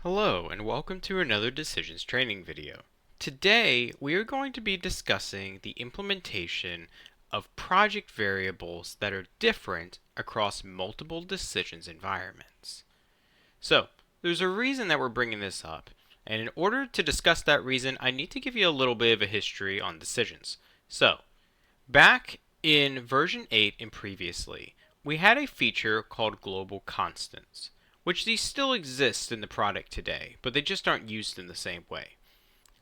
Hello and welcome to another decisions training video. Today we are going to be discussing the implementation of project variables that are different across multiple decisions environments. So there's a reason that we're bringing this up, and in order to discuss that reason I need to give you a little bit of a history on decisions. So back in version 8 and previously, we had a feature called global constants, which these still exist in the product today, but they just aren't used in the same way.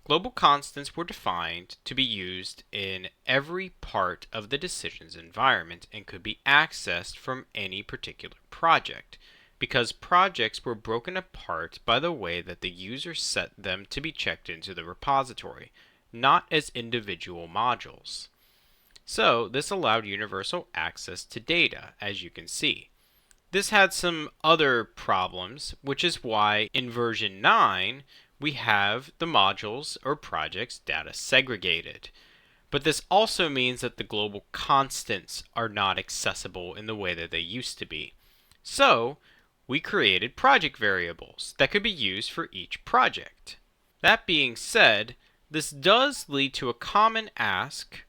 Global constants were defined to be used in every part of the decisions environment and could be accessed from any particular project, because projects were broken apart by the way that the user set them to be checked into the repository, not as individual modules. So this allowed universal access to data, as you can see. This had some other problems, which is why in version 9 we have the modules or projects data segregated. But this also means that the global constants are not accessible in the way that they used to be. So we created project variables that could be used for each project. That being said, this does lead to a common ask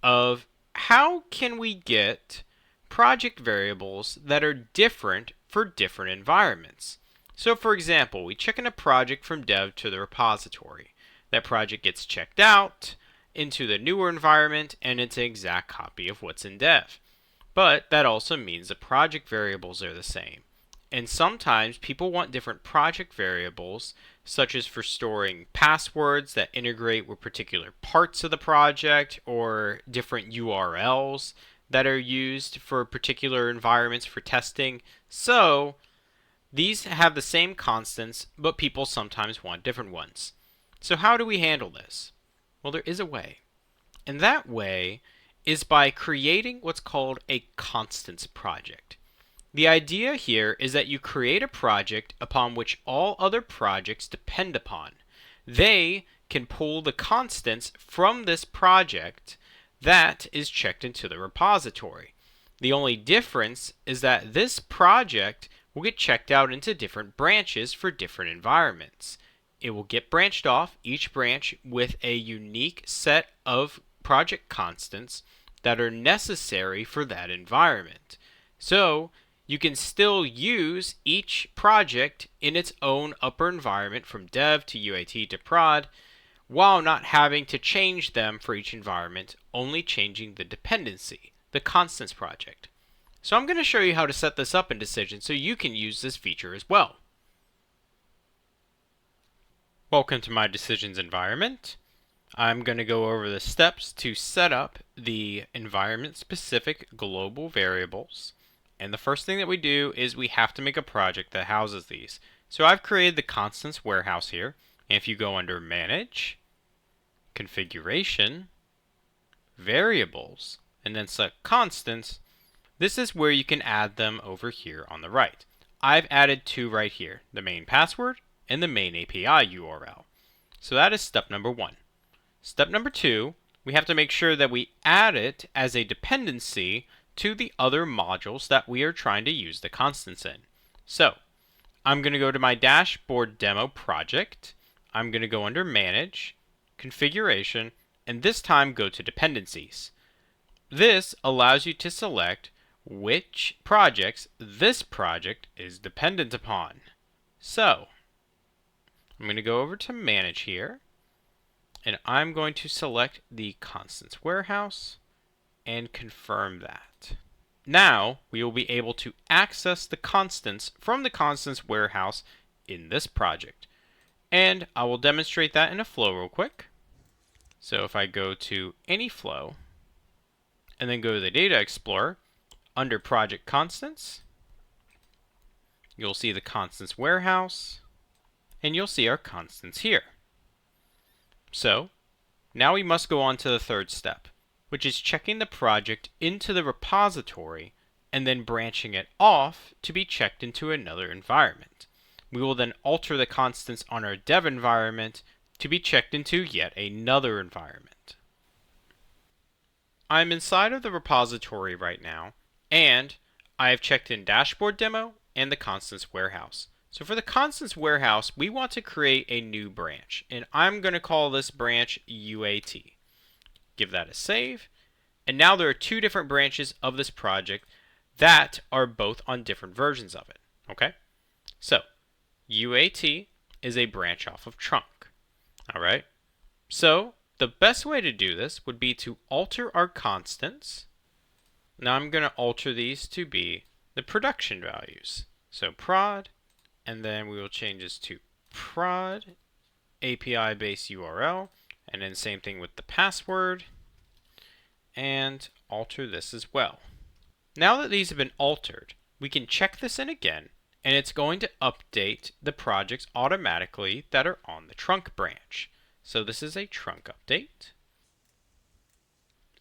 of how can we get project variables that are different for different environments. So for example, we check in a project from dev to the repository. That project gets checked out into the newer environment and it's an exact copy of what's in dev. But that also means the project variables are the same. And sometimes people want different project variables, such as for storing passwords that integrate with particular parts of the project or different URLs that are used for particular environments for testing. So these have the same constants, but people sometimes want different ones. So how do we handle this? Well, there is a way. And that way is by creating what's called a constants project. The idea here is that you create a project upon which all other projects depend upon. They can pull the constants from this project that is checked into the repository. The only difference is that this project will get checked out into different branches for different environments. It will get branched off, each branch with a unique set of project constants that are necessary for that environment. So you can still use each project in its own upper environment from dev to UAT to prod, while not having to change them for each environment, only changing the dependency, the constants project. So I'm going to show you how to set this up in Decision so you can use this feature as well. Welcome to my Decisions environment. I'm going to go over the steps to set up the environment-specific global variables. And the first thing that we do is we have to make a project that houses these. So I've created the constants warehouse here. And if you go under Manage, Configuration, Variables, and then select Constants, this is where you can add them over here on the right. I've added two right here, the main password and the main API URL. So that is step number 1. Step number 2, we have to make sure that we add it as a dependency to the other modules that we are trying to use the constants in. So I'm going to go to my dashboard demo project. I'm going to go under Manage, Configuration, and this time go to Dependencies. This allows you to select which projects this project is dependent upon. So I'm going to go over to Manage here, and I'm going to select the Constants Warehouse and confirm that. Now we will be able to access the constants from the Constants Warehouse in this project. And I will demonstrate that in a flow real quick. So if I go to any flow and then go to the Data Explorer, under Project Constants, you'll see the Constants Warehouse, and you'll see our constants here. So now we must go on to the third step, which is checking the project into the repository and then branching it off to be checked into another environment. We will then alter the constants on our dev environment to be checked into yet another environment. I'm inside of the repository right now, and I have checked in Dashboard Demo and the Constants Warehouse. So for the constants warehouse, we want to create a new branch, and I'm going to call this branch UAT. Give that a save, and now there are two different branches of this project that are both on different versions of it. Okay? So UAT is a branch off of trunk. All right? So the best way to do this would be to alter our constants. Now I'm going to alter these to be the production values. So prod, and then we will change this to prod API base URL, and then same thing with the password, and alter this as well. Now that these have been altered, we can check this in again, and it's going to update the projects automatically that are on the trunk branch. So this is a trunk update.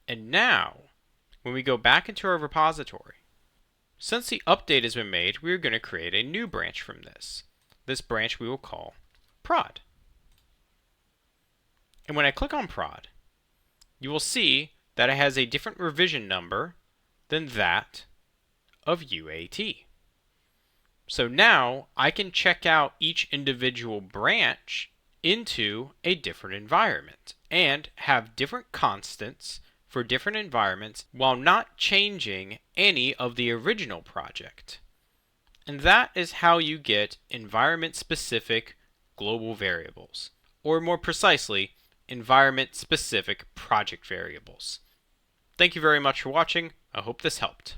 And now, when we go back into our repository, since the update has been made, we're going to create a new branch from this. This branch we will call prod. And when I click on prod, you will see that it has a different revision number than that of UAT. So now I can check out each individual branch into a different environment and have different constants for different environments while not changing any of the original project. And that is how you get environment-specific global variables, or more precisely, environment-specific project variables. Thank you very much for watching. I hope this helped.